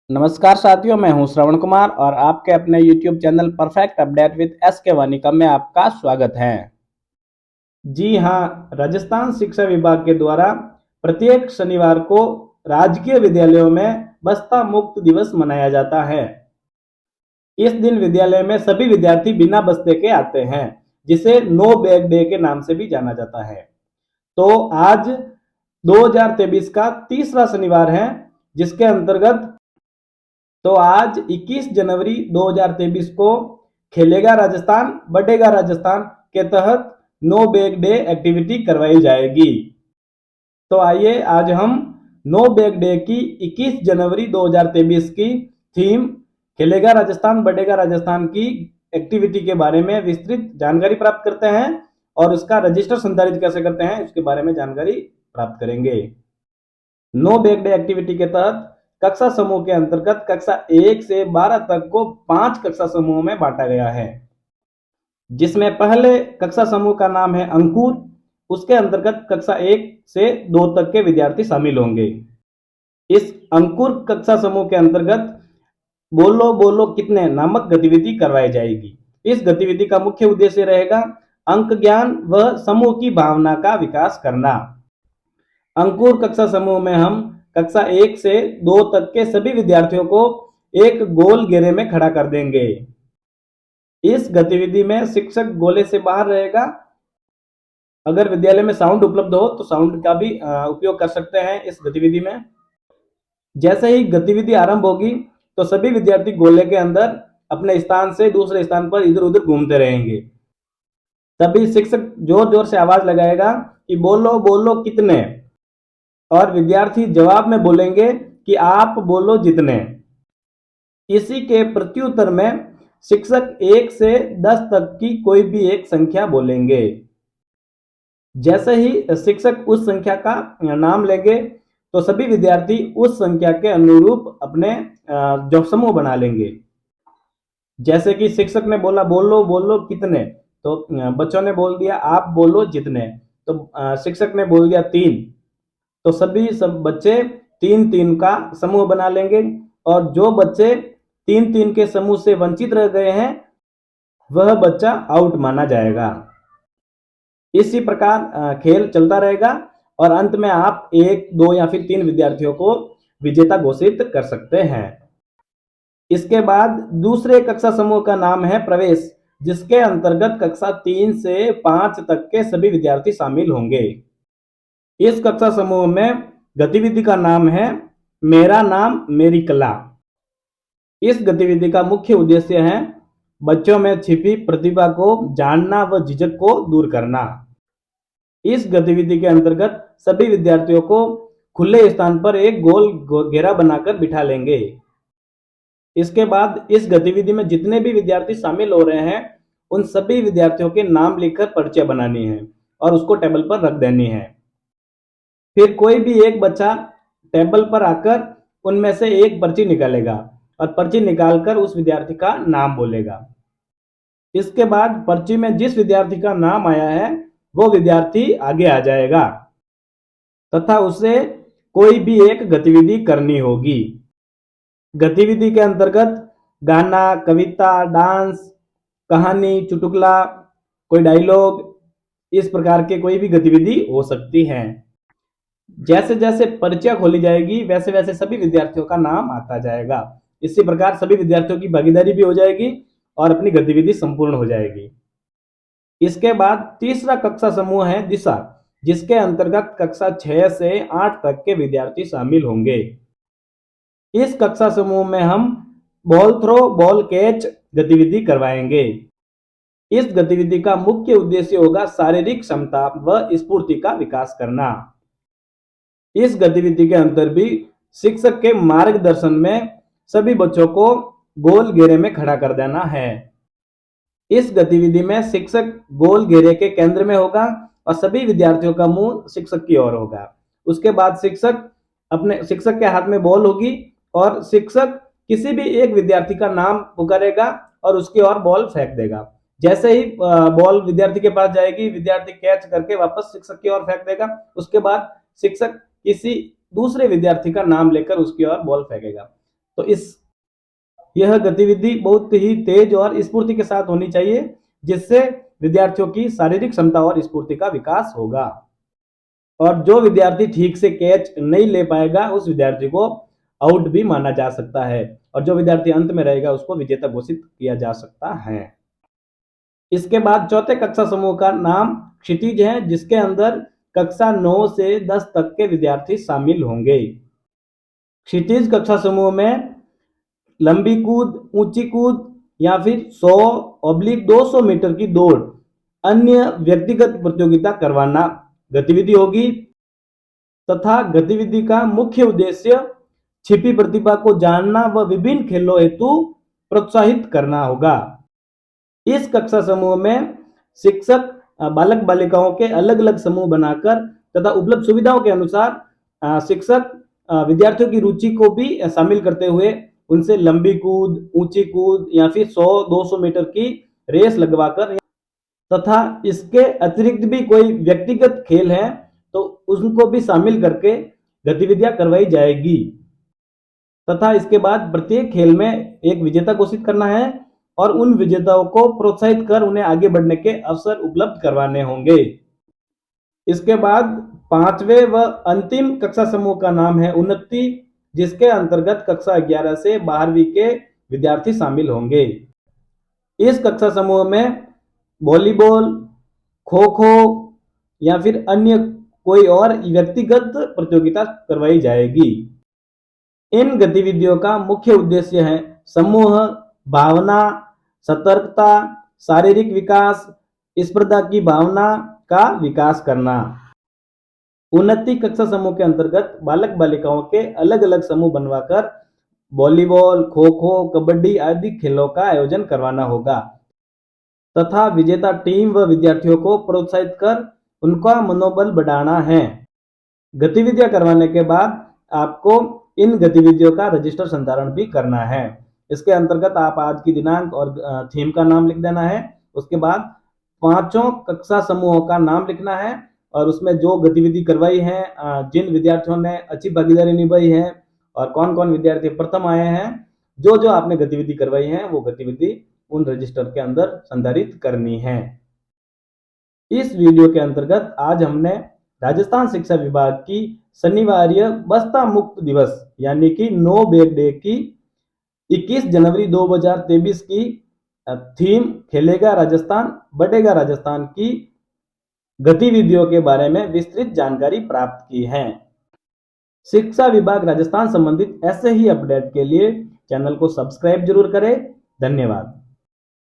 नमस्कार साथियों, मैं हूं श्रवण कुमार और आपके अपने YouTube channel perfect update with S के वानिकम में आपका स्वागत है। जी हाँ, राजस्थान शिक्षा विभाग के द्वारा प्रत्येक शनिवार को राजकीय विद्यालयों में बस्ता मुक्त दिवस मनाया जाता है। इस दिन विद्यालय में सभी विद्यार्थी बिना बस्ते के आते हैं, जिसे नो बैग डे के नाम से भी जाना जाता है। तो आज 2023 का तीसरा शनिवार है, जिसके अंतर्गत तो आज 21 जनवरी 2023 को खेलेगा राजस्थान बढ़ेगा राजस्थान के तहत नो बैग डे एक्टिविटी करवाई जाएगी। तो आइए आज हम नो बैग डे की 21 जनवरी 2023 की थीम खेलेगा राजस्थान बढ़ेगा राजस्थान की एक्टिविटी के बारे में विस्तृत जानकारी प्राप्त करते हैं और उसका रजिस्टर संचालित कैसे करते हैं उसके बारे में जानकारी प्राप्त करेंगे। नो बैग डे एक्टिविटी के तहत कक्षा समूह के अंतर्गत कक्षा 1 से 12 तक को 5 कक्षा समूह में बांटा गया है, जिसमें पहले कक्षा समूह का नाम है अंकुर। उसके अंतर्गत कक्षा 1 से 2 तक के विद्यार्थी शामिल होंगे। इस अंकुर कक्षा समूह के अंतर्गत बोलो बोलो कितने नामक गतिविधि करवाई जाएगी। इस गतिविधि का मुख्य उद्देश्य रहेगा अंक ज्ञान व समूह की भावना का विकास करना। अंकुर कक्षा समूह में हम कक्षा 1 से 2 तक के सभी विद्यार्थियों को एक गोल घेरे में खड़ा कर देंगे। इस गतिविधि में शिक्षक गोले से बाहर रहेगा। अगर विद्यालय में साउंड उपलब्ध हो तो साउंड का भी उपयोग कर सकते हैं इस गतिविधि में। जैसे ही गतिविधि आरंभ होगी तो सभी विद्यार्थी गोले के अंदर अपने स्थान से दूसरे स्थान पर इधर उधर घूमते रहेंगे। तभी शिक्षक जोर जोर से आवाज लगाएगा कि बोलो बोलो कितने, और विद्यार्थी जवाब में बोलेंगे कि आप बोलो जितने। इसी के प्रत्युत्तर में शिक्षक 1 से 10 तक की कोई भी एक संख्या बोलेंगे। जैसे ही शिक्षक उस संख्या का नाम लेंगे तो सभी विद्यार्थी उस संख्या के अनुरूप अपने जो समूह बना लेंगे। जैसे कि शिक्षक ने बोला बोलो बोलो कितने, तो बच्चों ने बोल दिया आप बोलो जितने। तो शिक्षक ने बोल दिया 3, तो सभी सब बच्चे 3-3 का समूह बना लेंगे और जो बच्चे 3-3 के समूह से वंचित रह गए हैं वह बच्चा आउट माना जाएगा। इसी प्रकार खेल चलता रहेगा और अंत में आप 1, 2 या फिर 3 विद्यार्थियों को विजेता घोषित कर सकते हैं। इसके बाद दूसरे कक्षा समूह का नाम है प्रवेश, जिसके अंतर्गत कक्षा 3 से 5 तक के सभी विद्यार्थी शामिल होंगे। इस कक्षा समूह में गतिविधि का नाम है मेरा नाम मेरी कला। इस गतिविधि का मुख्य उद्देश्य है बच्चों में छिपी प्रतिभा को जानना व झिझक को दूर करना। इस गतिविधि के अंतर्गत सभी विद्यार्थियों को खुले स्थान पर एक गोल घेरा बनाकर बिठा लेंगे। इसके बाद इस गतिविधि में जितने भी विद्यार्थी शामिल हो रहे हैं उन सभी विद्यार्थियों के नाम लिखकर पर्चियां बनानी है और उसको टेबल पर रख देनी है। फिर कोई भी एक बच्चा टेबल पर आकर उनमें से एक पर्ची निकालेगा और पर्ची निकालकर उस विद्यार्थी का नाम बोलेगा। इसके बाद पर्ची में जिस विद्यार्थी का नाम आया है वो विद्यार्थी आगे आ जाएगा तथा उसे कोई भी एक गतिविधि करनी होगी। गतिविधि के अंतर्गत गाना, कविता, डांस, कहानी, चुटकुला, कोई डायलॉग, इस प्रकार के कोई भी गतिविधि हो सकती है। जैसे जैसे पर्चियां खोली जाएगी वैसे वैसे सभी विद्यार्थियों का नाम आता जाएगा। इसी प्रकार सभी विद्यार्थियों की भागीदारी भी हो जाएगी और अपनी गतिविधि संपूर्ण हो जाएगी। इसके बाद तीसरा कक्षा समूह है दिशा, जिसके अंतर्गत कक्षा 6 से 8 तक के विद्यार्थी शामिल होंगे। इस कक्षा समूह में हम बॉल थ्रो, बॉल कैच गतिविधि करवाएंगे। इस गतिविधि का मुख्य उद्देश्य होगा शारीरिक क्षमता व स्फूर्ति का विकास करना। इस गतिविधि के अंतर भी शिक्षक के मार्गदर्शन में सभी बच्चों को गोल घेरे में खड़ा कर देना है। इस गतिविधि में शिक्षक गोल घेरे के केंद्र में होगा और सभी विद्यार्थियों का मुंह शिक्षक की ओर होगा। उसके बाद शिक्षक के हाथ में बॉल होगी और शिक्षक किसी भी एक विद्यार्थी का नाम पुकारेगा और उसकी ओर बॉल फेंक देगा। जैसे ही बॉल विद्यार्थी के पास जाएगी, विद्यार्थी कैच करके वापस शिक्षक की ओर फेंक देगा। उसके बाद शिक्षक किसी दूसरे विद्यार्थी का नाम लेकर उसकी ओर बॉल फेंकेगा। तो यह गतिविधि बहुत ही तेज और स्फूर्ति के साथ होनी चाहिए, जिससे विद्यार्थियों की शारीरिक क्षमता और स्फूर्ति का विकास होगा। और जो विद्यार्थी ठीक से कैच नहीं ले पाएगा, उस विद्यार्थी को आउट भी माना जा सकता है, और जो विद्यार्थी अंत में रहेगा उसको विजेता घोषित किया जा सकता है। इसके बाद चौथे कक्षा समूह का नाम क्षितिज है, जिसके अंदर कक्षा 9 से 10 तक के विद्यार्थी शामिल होंगे। क्षितिज कक्षा समूह में लंबी कूद, ऊंची कूद या फिर 100/200 मीटर की दौड़, अन्य व्यक्तिगत प्रतियोगिता करवाना गतिविधि होगी, तथा गतिविधि का मुख्य उद्देश्य छिपी प्रतिभा को जानना व विभिन्न खेलों हेतु प्रोत्साहित करना होगा। इस कक्षा समूह में शिक्षक बालक बालिकाओं के अलग अलग समूह बनाकर तथा उपलब्ध सुविधाओं के अनुसार शिक्षक विद्यार्थियों की रुचि को भी शामिल करते हुए उनसे लंबी कूद, ऊंची कूद या फिर 100-200 मीटर की रेस लगवाकर तथा इसके अतिरिक्त भी कोई व्यक्तिगत खेल है तो उनको भी शामिल करके गतिविधियां करवाई जाएगी, तथा इसके बाद प्रत्येक खेल में एक विजेता घोषित करना है और उन विजेताओं को प्रोत्साहित कर उन्हें आगे बढ़ने के अवसर उपलब्ध करवाने होंगे। इसके बाद पांचवें व अंतिम कक्षा समूह का नाम है उन्नति, जिसके अंतर्गत कक्षा 11 से 12वीं के विद्यार्थी शामिल होंगे। इस कक्षा समूह में वॉलीबॉल, खो खो या फिर अन्य कोई और व्यक्तिगत प्रतियोगिता करवाई जाएगी। इन गतिविधियों का मुख्य उद्देश्य है समूह भावना, सतर्कता, शारीरिक विकास, स्पर्धा की भावना का विकास करना। उन्नति कक्षा समूह के अंतर्गत बालक बालिकाओं के अलग अलग समूह बनवाकर वॉलीबॉल, खो खो, कबड्डी आदि खेलों का आयोजन करवाना होगा, तथा विजेता टीम व विद्यार्थियों को प्रोत्साहित कर उनका मनोबल बढ़ाना है। गतिविधियां करवाने के बाद आपको इन गतिविधियों का रजिस्टर संधारण भी करना है। इसके अंतर्गत आप आज की दिनांक और थीम का नाम लिख देना है। उसके बाद पांचों कक्षा समूहों का नाम लिखना है और उसमें जो गतिविधि करवाई है, जिन विद्यार्थियों ने अच्छी भागीदारी निभाई है और कौन कौन विद्यार्थी प्रथम आए हैं, जो जो आपने गतिविधि करवाई है वो गतिविधि उन रजिस्टर के अंदर संधारित करनी है। इस वीडियो के अंतर्गत आज हमने राजस्थान शिक्षा विभाग की शनिवार्य बस्ता मुक्त दिवस यानी कि नो बैग डे की 21 जनवरी 2023 की थीम खेलेगा राजस्थान बढ़ेगा राजस्थान की गतिविधियों के बारे में विस्तृत जानकारी प्राप्त की है। शिक्षा विभाग राजस्थान संबंधित ऐसे ही अपडेट के लिए चैनल को सब्सक्राइब जरूर करें। धन्यवाद।